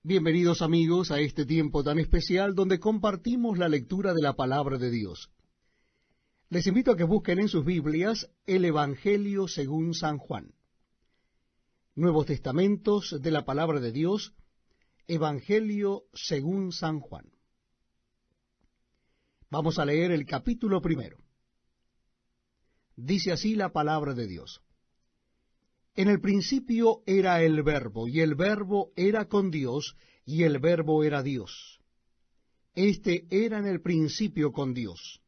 Bienvenidos amigos a este tiempo tan especial donde compartimos la lectura de la palabra de Dios. Les invito a que busquen en sus Biblias el Evangelio según San Juan. Nuevos Testamentos de la palabra de Dios, Evangelio según San Juan. Vamos a leer el capítulo 1. Dice así la palabra de Dios. En el principio era el Verbo, y el Verbo era con Dios, y el Verbo era Dios. Este era en el principio con Dios.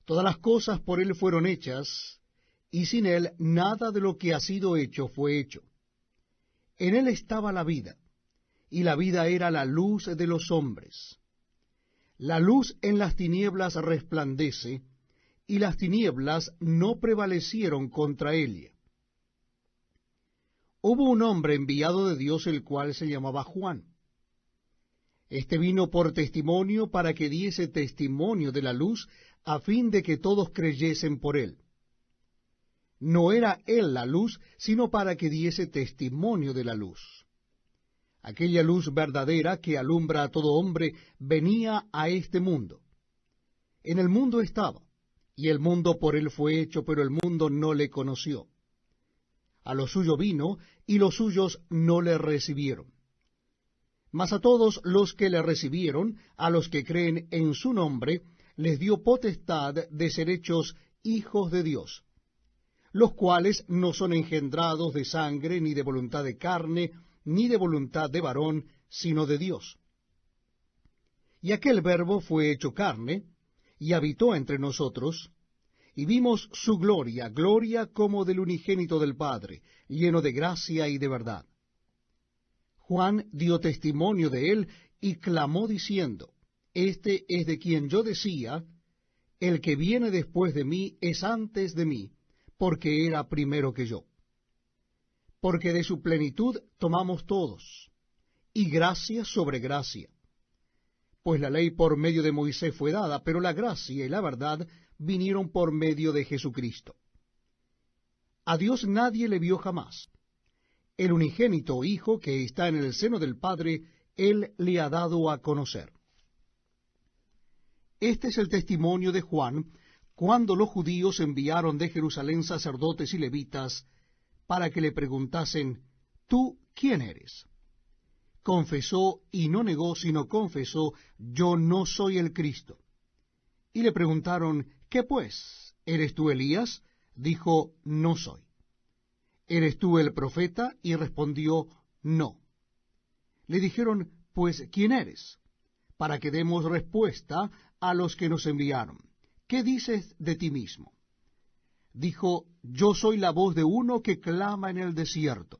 Todas las cosas por él fueron hechas, y sin él nada de lo que ha sido hecho fue hecho. En él estaba la vida, y la vida era la luz de los hombres. La luz en las tinieblas resplandece, y las tinieblas no prevalecieron contra ella. Hubo un hombre enviado de Dios, el cual se llamaba Juan. Este vino por testimonio para que diese testimonio de la luz, a fin de que todos creyesen por él. No era él la luz, sino para que diese testimonio de la luz. Aquella luz verdadera que alumbra a todo hombre venía a este mundo. En el mundo estaba, y el mundo por él fue hecho, pero el mundo no le conoció. A lo suyo vino, y los suyos no le recibieron. Mas a todos los que le recibieron, a los que creen en su nombre, les dio potestad de ser hechos hijos de Dios, los cuales no son engendrados de sangre, ni de voluntad de carne, ni de voluntad de varón, sino de Dios. Y aquel Verbo fue hecho carne, y habitó entre nosotros, y vimos su gloria, gloria como del unigénito del Padre, lleno de gracia y de verdad. Juan dio testimonio de él, y clamó diciendo, Este es de quien yo decía, el que viene después de mí es antes de mí, porque era primero que yo. Porque de su plenitud tomamos todos, y gracia sobre gracia. Pues la ley por medio de Moisés fue dada, pero la gracia y la verdad vinieron por medio de Jesucristo. A Dios nadie le vio jamás. El unigénito Hijo que está en el seno del Padre, Él le ha dado a conocer. Este es el testimonio de Juan, cuando los judíos enviaron de Jerusalén sacerdotes y levitas, para que le preguntasen, ¿tú quién eres? Confesó y no negó, sino confesó, yo no soy el Cristo. Y le preguntaron, ¿qué pues? ¿Eres tú Elías? Dijo, no soy. ¿Eres tú el profeta? Y respondió, no. Le dijeron, pues, ¿quién eres? Para que demos respuesta a los que nos enviaron. ¿Qué dices de ti mismo? Dijo, yo soy la voz de uno que clama en el desierto.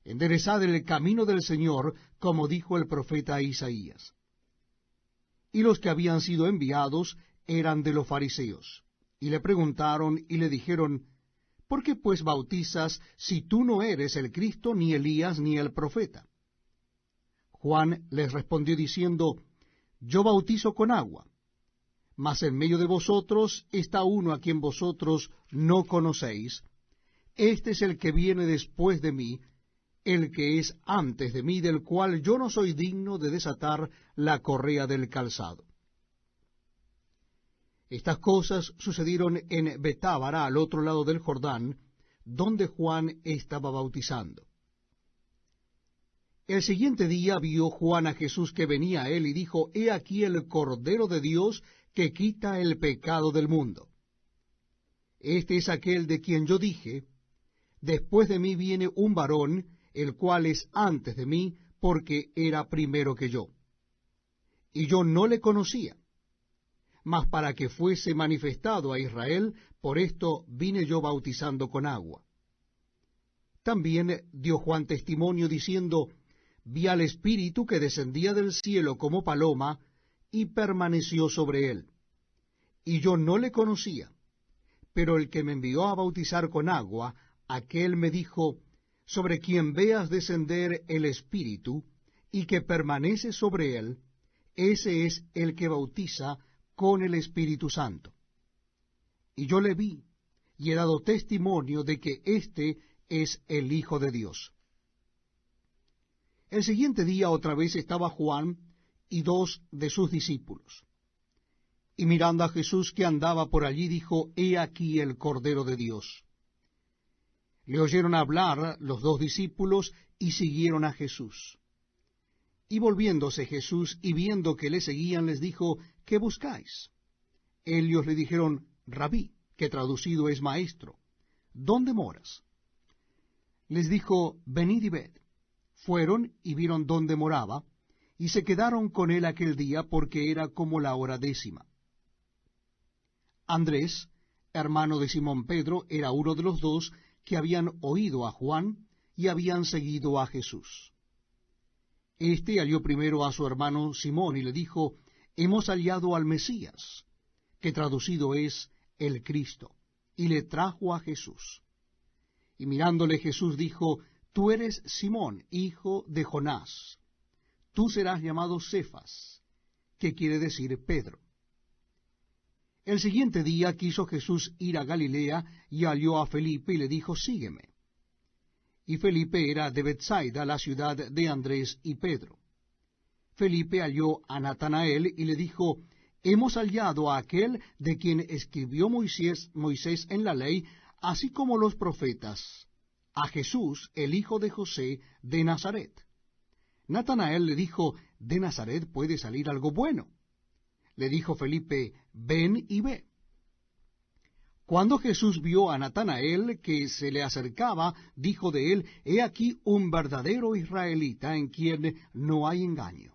Enderezad el camino del Señor, como dijo el profeta Isaías. Y los que habían sido enviados eran de los fariseos. Y le preguntaron y le dijeron, ¿por qué pues bautizas si tú no eres el Cristo, ni Elías, ni el profeta? Juan les respondió diciendo, yo bautizo con agua, mas en medio de vosotros está uno a quien vosotros no conocéis. Este es el que viene después de mí, el que es antes de mí, del cual yo no soy digno de desatar la correa del calzado. Estas cosas sucedieron en Betábara, al otro lado del Jordán, donde Juan estaba bautizando. El siguiente día vio Juan a Jesús que venía a él, y dijo, He aquí el Cordero de Dios que quita el pecado del mundo. Este es aquel de quien yo dije, después de mí viene un varón, el cual es antes de mí, porque era primero que yo. Y yo no le conocía, mas para que fuese manifestado a Israel, por esto vine yo bautizando con agua. También dio Juan testimonio diciendo, vi al Espíritu que descendía del cielo como paloma, y permaneció sobre él. Y yo no le conocía, pero el que me envió a bautizar con agua, aquel me dijo, sobre quien veas descender el Espíritu, y que permanece sobre él, ese es el que bautiza con el Espíritu Santo. Y yo le vi, y he dado testimonio de que éste es el Hijo de Dios. El siguiente día otra vez estaba Juan y 2 de sus discípulos. Y mirando a Jesús que andaba por allí, dijo, He aquí el Cordero de Dios. Le oyeron hablar los 2 discípulos y siguieron a Jesús. Y volviéndose Jesús y viendo que le seguían, les dijo, ¿qué buscáis? Ellos le dijeron, Rabí, que traducido es maestro, ¿dónde moras? Les dijo, venid y ved. Fueron y vieron dónde moraba, y se quedaron con él aquel día, porque era como la hora 10. Andrés, hermano de Simón Pedro, era uno de los 2 que habían oído a Juan y habían seguido a Jesús. Este halló primero a su hermano Simón y le dijo, hemos hallado al Mesías, que traducido es el Cristo, y le trajo a Jesús. Y mirándole Jesús dijo, tú eres Simón, hijo de Jonás, tú serás llamado Cefas, que quiere decir Pedro. El siguiente día quiso Jesús ir a Galilea y halló a Felipe y le dijo, sígueme. Y Felipe era de Betsaida, la ciudad de Andrés y Pedro. Felipe halló a Natanael y le dijo, hemos hallado a aquel de quien escribió Moisés en la ley, así como los profetas, a Jesús, el hijo de José, de Nazaret. Natanael le dijo, de Nazaret puede salir algo bueno. Le dijo Felipe, ven y ve. Cuando Jesús vio a Natanael que se le acercaba, dijo de él, he aquí un verdadero israelita en quien no hay engaño.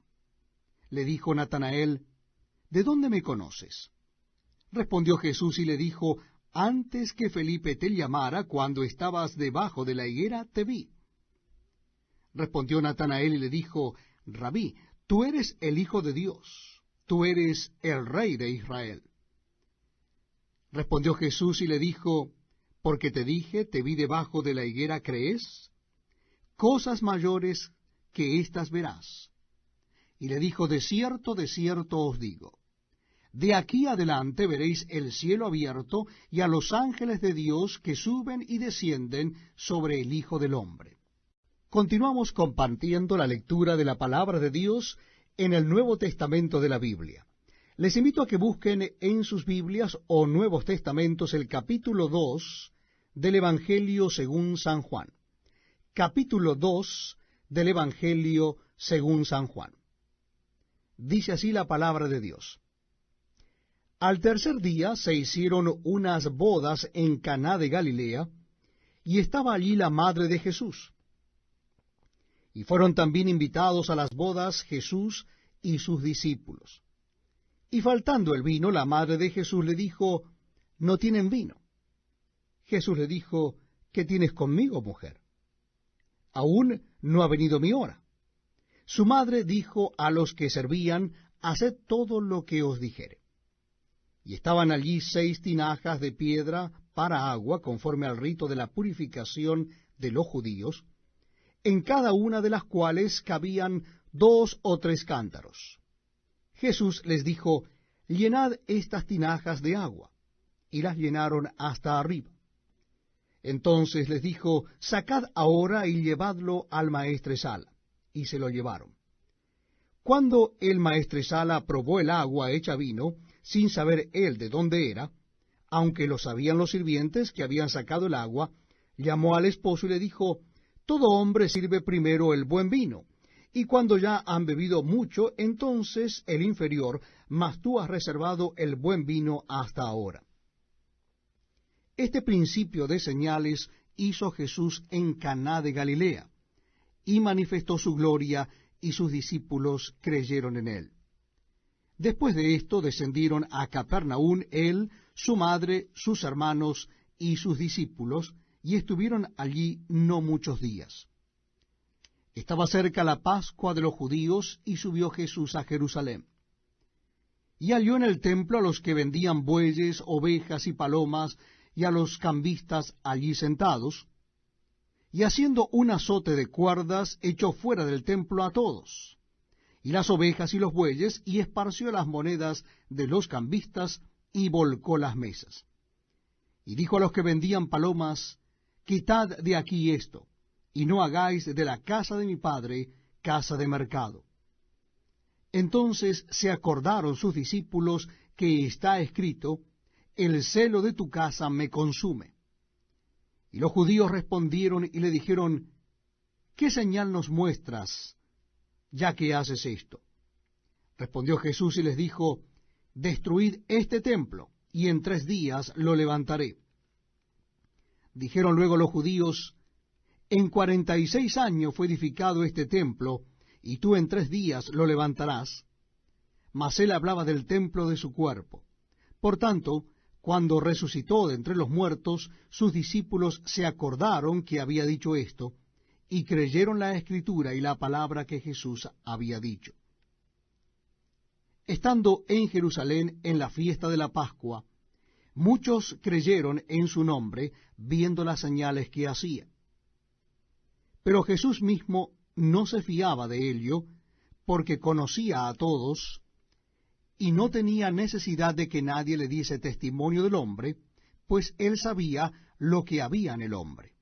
Le dijo Natanael, ¿de dónde me conoces? Respondió Jesús y le dijo, antes que Felipe te llamara, cuando estabas debajo de la higuera, te vi. Respondió Natanael y le dijo, Rabí, tú eres el Hijo de Dios, tú eres el Rey de Israel. Respondió Jesús y le dijo, porque te dije, te vi debajo de la higuera, ¿crees? Cosas mayores que éstas verás. Y le dijo, de cierto os digo, de aquí adelante veréis el cielo abierto y a los ángeles de Dios que suben y descienden sobre el Hijo del Hombre. Continuamos compartiendo la lectura de la palabra de Dios en el Nuevo Testamento de la Biblia. Les invito a que busquen en sus Biblias o Nuevos Testamentos el capítulo 2 del Evangelio según San Juan. Capítulo 2 del Evangelio según San Juan. Dice así la palabra de Dios. Al tercer día se hicieron unas bodas en Caná de Galilea, y estaba allí la madre de Jesús. Y fueron también invitados a las bodas Jesús y sus discípulos. Y faltando el vino, la madre de Jesús le dijo, no tienen vino. Jesús le dijo, ¿qué tienes conmigo, mujer? Aún no ha venido mi hora. Su madre dijo a los que servían, haced todo lo que os dijere. Y estaban allí 6 tinajas de piedra para agua, conforme al rito de la purificación de los judíos, en cada una de las cuales cabían 2 o 3 cántaros. Jesús les dijo, llenad estas tinajas de agua, y las llenaron hasta arriba. Entonces les dijo, sacad ahora y llevadlo al maestresala, y se lo llevaron. Cuando el maestresala probó el agua hecha vino, sin saber él de dónde era, aunque lo sabían los sirvientes que habían sacado el agua, llamó al esposo y le dijo, todo hombre sirve primero el buen vino, y cuando ya han bebido mucho, entonces el inferior, mas tú has reservado el buen vino hasta ahora. Este principio de señales hizo Jesús en Caná de Galilea, y manifestó su gloria, y sus discípulos creyeron en él. Después de esto descendieron a Capernaum él, su madre, sus hermanos y sus discípulos, y estuvieron allí no muchos días. Estaba cerca la Pascua de los judíos, y subió Jesús a Jerusalén. Y halló en el templo a los que vendían bueyes, ovejas y palomas, y a los cambistas allí sentados, y haciendo un azote de cuerdas, echó fuera del templo a todos, y las ovejas y los bueyes, y esparció las monedas de los cambistas, y volcó las mesas. Y dijo a los que vendían palomas, quitad de aquí esto, y no hagáis de la casa de mi padre casa de mercado. Entonces se acordaron sus discípulos que está escrito, el celo de tu casa me consume. Y los judíos respondieron y le dijeron, ¿qué señal nos muestras, ya que haces esto? Respondió Jesús y les dijo, destruid este templo, y en 3 días lo levantaré. Dijeron luego los judíos, en 46 años fue edificado este templo, y tú en 3 días lo levantarás. Mas él hablaba del templo de su cuerpo. Por tanto, cuando resucitó de entre los muertos, sus discípulos se acordaron que había dicho esto, y creyeron la Escritura y la palabra que Jesús había dicho. Estando en Jerusalén en la fiesta de la Pascua, muchos creyeron en su nombre, viendo las señales que hacía. Pero Jesús mismo no se fiaba de ello, porque conocía a todos, y no tenía necesidad de que nadie le diese testimonio del hombre, pues él sabía lo que había en el hombre.